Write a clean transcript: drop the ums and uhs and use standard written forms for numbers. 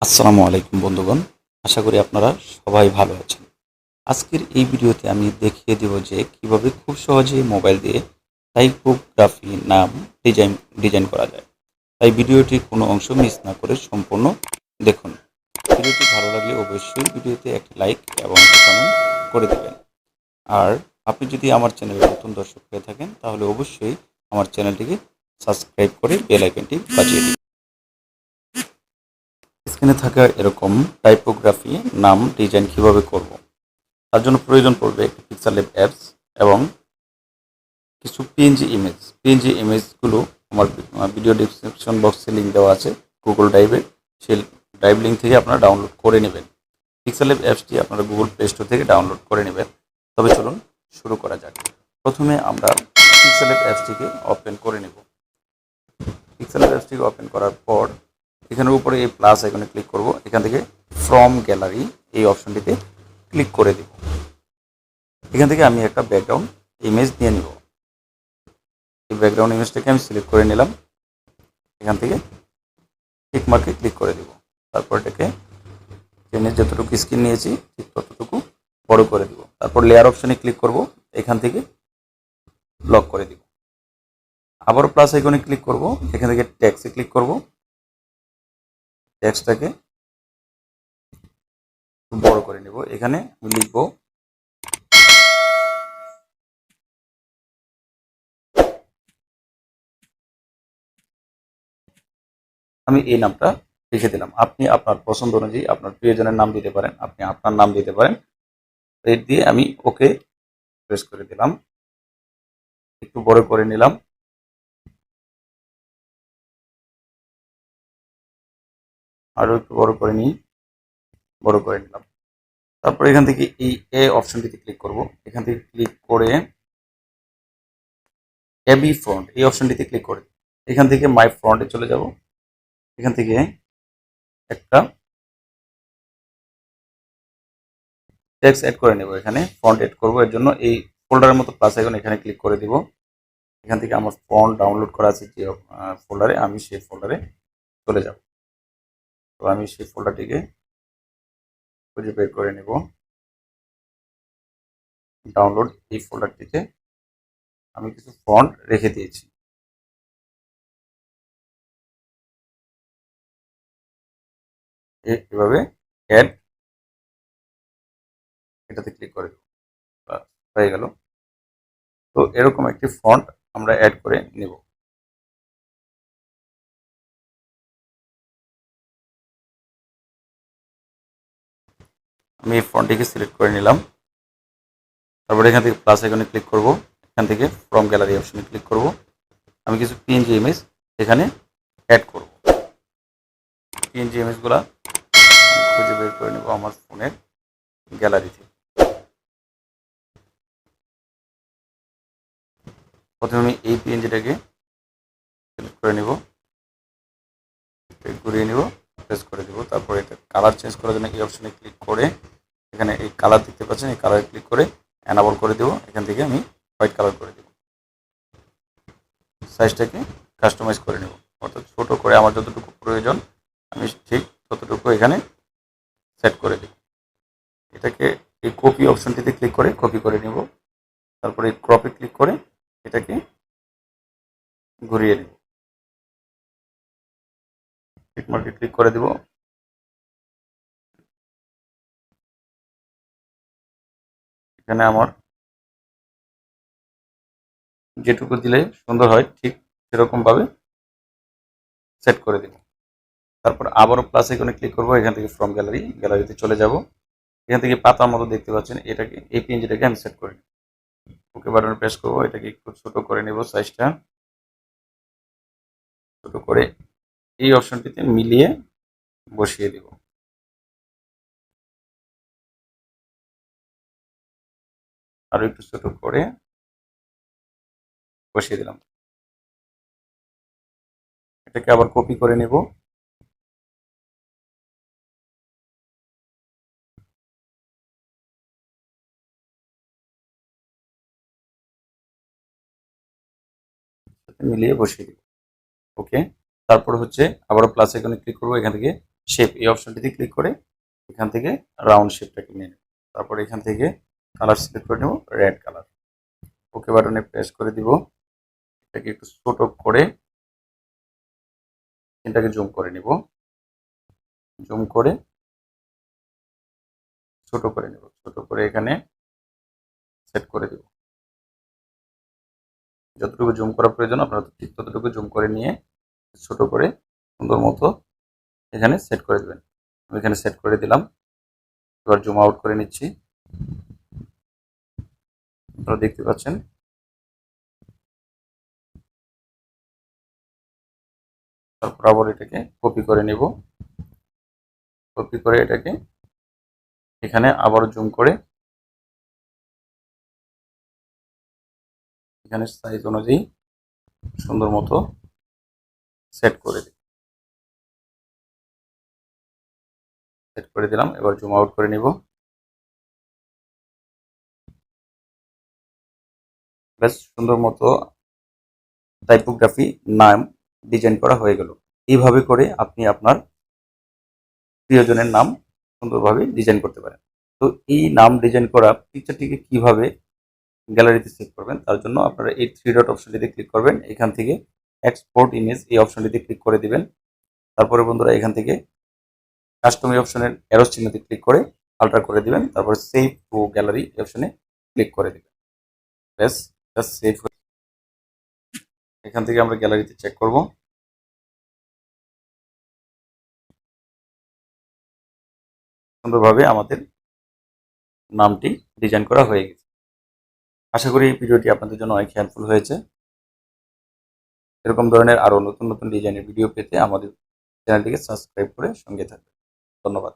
আসসালামু আলাইকুম বন্ধুগণ। আশা করি আপনারা সবাই ভালো আছেন। আজকের এই ভিডিওতে আমি দেখিয়ে দেব যে কিভাবে খুব সহজে মোবাইল দিয়ে টাইপোগ্রাফি নাম ডিজাইন করা যায়। তাই ভিডিওটির কোনো অংশ মিস না করে সম্পূর্ণ দেখুন। ভিডিওটি ভালো লাগলে অবশ্যই ভিডিওতে একটি লাইক এবং কমেন্ট করে দেবেন। আর আপনি যদি আমার চ্যানেলে নতুন দর্শক হয়ে থাকেন তাহলে অবশ্যই আমার চ্যানেলটিকে সাবস্ক্রাইব করে বেল আইকনটি বাজিয়ে দিন। স্ক্রিনে থাকা এরকম টাইপোগ্রাফি নাম ডিজাইন কিভাবে করব, তার জন্য প্রয়োজন পড়বে একটি পিক্সেল অ্যাপস এবং কিছু পিএনজি ইমেজগুলো আমার ভিডিও ডিসক্রিপশন বক্সে লিঙ্ক দেওয়া আছে গুগল ড্রাইভে। সেই ড্রাইভ লিঙ্ক থেকে আপনারা ডাউনলোড করে নেবেন। পিক্সেল অ্যাপসটি আপনারা গুগল প্লে স্টোর থেকে ডাউনলোড করে নেবেন। তবে চলুন শুরু করা যাক। প্রথমে আমরা পিক্সেল অ্যাপসটিকে ওপেন করে নেব। পিক্সেল অ্যাপসটিকে ওপেন করার পর এখানের উপরে এই প্লাস আইকনে ক্লিক করব। এখান থেকে ফ্রম গ্যালারি এই অপশনটিতে ক্লিক করে দিব। এখান থেকে আমি একটা ব্যাকগ্রাউন্ড ইমেজ নিয়ে নিব। এই ব্যাকগ্রাউন্ড ইমেজটাকে আমি সিলেক্ট করে নিলাম। এখান থেকে টিক মার্কে ক্লিক করে দিব। তারপর এটাকে টেনে যতটুকু স্ক্রিন নিয়েছি ঠিক ততটুকু বড় করে দিব। তারপর লেয়ার অপশনে ক্লিক করব। এখান থেকে লক করে দিব। আবারও প্লাস আইকনে ক্লিক করব। এখান থেকে টেক্সটে ক্লিক করব। টেক্সটটাকে বড় করে নেব। এখানে আমি লিখব আমি এই নামটা লিখে দিলাম। আপনি আপনার পছন্দ অনুযায়ী আপনার প্রিয়জনের নাম দিতে পারেন, আপনি আপনার নাম দিতে পারেন। রেড দিয়ে আমি ওকে প্রেস করে দিলাম। একটু বড় করে নিলাম। আরো একটু বড় করে নিই, বড় করে নিলাম। তারপর এখান থেকে এই এ অপশনটিতে ক্লিক করব। এখান থেকে ক্লিক করে এবি ফ্রন্ট এই অপশনটিতে ক্লিক করে এখান থেকে মাই ফ্রন্টে চলে যাব। এখান থেকে একটা টেক্সট অ্যাড করে নেব। এখানে ফন্ট অ্যাড করব, এর জন্য এই ফোল্ডারের মতো প্লাস আইকন এখানে ক্লিক করে দিব। এখান থেকে আমার ফন্ট ডাউনলোড করা আছে যে ফোল্ডারে, আমি সেই ফোল্ডারে চলে যাব। তো আমি সেই ফোল্ডারটিকে খুঁজে বের করে নেব। ডাউনলোড এই ফোল্ডারটিতে আমি কিছু ফন্ট রেখে দিয়েছি। এভাবে অ্যাড এটাতে ক্লিক করে দেব। হয়ে গেল। তো এরকম একটি ফন্ট আমরা অ্যাড করে নেব। আমি এই ফন্টটিকে সিলেক্ট করে নিলাম। তারপরে এখান থেকে প্লাস আইকনে ক্লিক করব। এখান থেকে ফ্রম গ্যালারি অপশনে ক্লিক করব। আমি কিছু পিএনজি ইমেজ এখানে অ্যাড করব। পিএনজি ইমেজগুলো খুঁজে বের করে নেব আমার ফোনের গ্যালারি থেকে। প্রথমে আমি এই পিএনজিটাকে সিলেক্ট করে নেব, ঘুরিয়ে নেব, প্রেস করে দেব। তারপরে এটা কালার চেঞ্জ করার জন্য এই অপশনে ক্লিক করে এখানে এই কালার দেখতে পাচ্ছেন, এই কালারে ক্লিক করে এনাবল করে দেব। এখান থেকে আমি হোয়াইট কালার করে দেব। সাইজটাকে কাস্টমাইজ করে নেব, অর্থাৎ ছোট করে আমার যতটুকু প্রয়োজন আমি ঠিক ততটুকু এখানে সেট করে দেব। এটাকে এই কপি অপশনটিতে ক্লিক করে কপি করে নেব। তারপরে এই ক্রপে ক্লিক করে এটাকে ঘুরিয়ে নেব। টিক মার্কে ক্লিক করে দেব। এখানে আমার যেটুকু দিলে সুন্দর হয় ঠিক সেরকম ভাবে সেট করে দেব। তারপর আবারও প্লাস আইকনে ক্লিক করব। এখান থেকে ফ্রম গ্যালারিতে চলে যাব। এখান থেকে পাতার মতো দেখতে পাচ্ছেন, এটাকে এই পিএনজিটাকে আমি সেট করে নেব। ওকে বাটনে প্রেস করব। এটাকে একটু ছোট করে নেব, সাইজটা ছোট করে এই অপশনটিতে মিলিয়ে বসিয়ে দেব। আরো একটু ছোট করে বসিয়ে দিলাম। এটাকে আবার কপি করে নেব। মিলিয়ে বসিয়ে দিব। ওকে। তারপর হচ্ছে আবারও প্লাস আইকনে ক্লিক করব। এখান থেকে শেপ এই অপশনটিতে ক্লিক করে এখান থেকে রাউন্ড শেপটাকে নিয়ে নেব। তারপর এখান থেকে কালার সিলেক্ট করে নেব রেড কালার। ওকে বাটনে প্রেস করে দিব। এটাকে একটু ছোট করে এটাকে জুম করে নিব। জুম করে ছোট করে নেব। ছোট করে এখানে সেট করে দেব। যতটুকু জুম করা প্রয়োজন আপনারা ঠিক ততটুকু জুম করে নিয়ে ছোট করে সুন্দর মতো এখানে সেট করে দেবেন। আমি এখানে সেট করে দিলাম। এবার জুম আউট করে নিচ্ছি। আপনারা দেখতে পাচ্ছেন। তারপর আবার এটাকে কপি করে নেব। কপি করে এটাকে এখানে আবারও জুম করে এখানে সাইজ অনুযায়ী সুন্দর মতো সেট করে দিই। সেট করে দিলাম। এবার জুম আউট করে নিব। বেশ সুন্দর মতো টাইপোগ্রাফি নাম ডিজাইন করা হয়ে গেল। এইভাবে করে আপনি আপনার প্রিয়জনের নাম সুন্দরভাবে ডিজাইন করতে পারেন। তো এই নাম ডিজাইন করা পিকচারটিকে কিভাবে গ্যালারিতে সেভ করবেন তার জন্য আপনারা এই থ্রি ডট অপশনটিতে ক্লিক করবেন। এখান থেকে এক্সপোর্ট ইমেজ এই অপশনটিতে ক্লিক করে দিবেন। তারপরে বন্ধুরা এখান থেকে কাস্টম অপশনের অ্যারো চিহ্নতে ক্লিক করে আল্টার করে দিবেন। তারপর সেভ টু গ্যালারি অপশনে ক্লিক করে দিবেন। ব্যাস সেভ। এখান থেকে আমরা গ্যালারিতে চেক করব। সুন্দরভাবে আমাদের নামটি ডিজাইন করা হয়ে গেছে। আশা করি এই ভিডিওটি আপনাদের জন্য অনেক হেল্পফুল হয়েছে। এরকম ধরনের আরও নতুন নতুন ডিজাইনের ভিডিও পেতে আমাদের চ্যানেলটিকে সাবস্ক্রাইব করে সঙ্গে থাকবেন। ধন্যবাদ।